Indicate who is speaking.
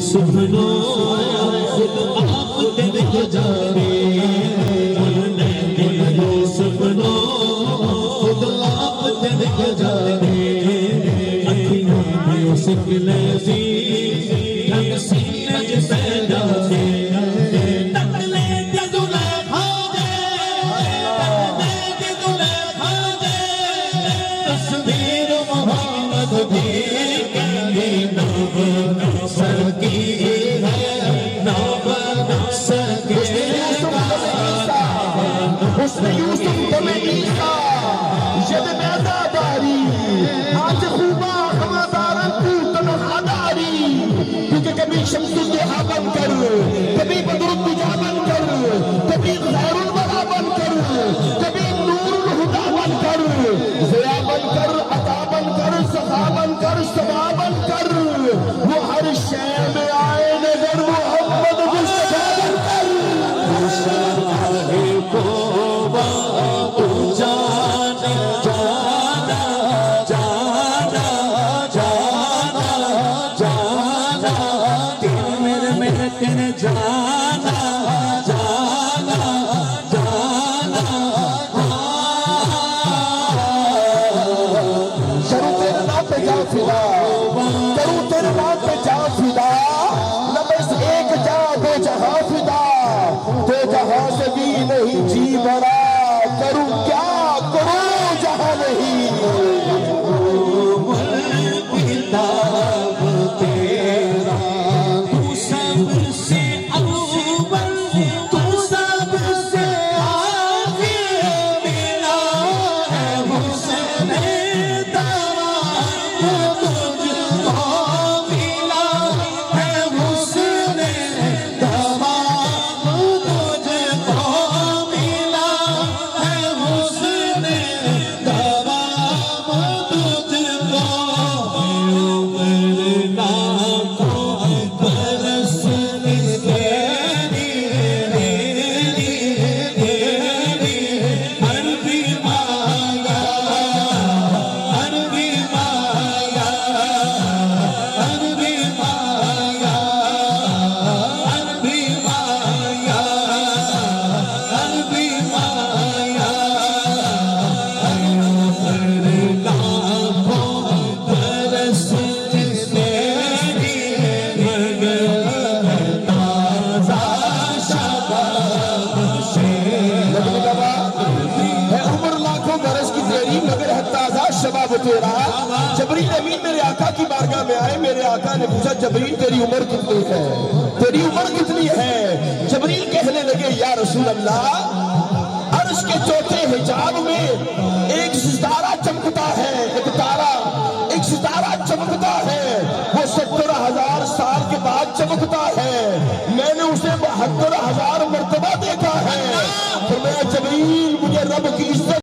Speaker 1: سنو خود آپ دیکھ جانے سنو خود آپ دیکھ جانے اکھیوں میں سکھ لیسی ڈھنگ سینے جسے جانے
Speaker 2: حسن یوسف دم عیسیٰ ید میدہ داری آج خوبا خمادارن پوتن خداری کیونکہ کبھی شمس الدحا بن کر کبھی بدر الدجا بن کر کبھی غیر الورا بن کر کبھی نور الہدا بن کر ضیاء بن کر عطا بن کر صفا بن کر صبا بن کر وہ ہر شے میں آئے نگر محمد مصطفیٰ بن کر کروں تیرے نام پہ جا فدا نہ بس ایک جا دو جہاں فدا دو جہاں سے بھی نہیں جی بڑا کروں کیا کروں جہاں نہیں کتاب تیرا تو سب سے اول تو سب سے آخر میرا ہے حسین تیرا جبریل امین میرے آقا کی بارگاہ میں آئے میرے آقا نے پوچھا جبریل تیری عمر کتنی ہے تیری عمر کتنی ہے جبریل کہنے لگے یا رسول اللہ عرش کے چوتھے حجاب میں ایک ستارہ چمکتا ہے ایک ستارہ چمکتا ہے وہ 70,000 سال کے بعد چمکتا ہے میں نے اسے 72,000 مرتبہ دیکھا ہے تو میں جبریل مجھے رب کی عزت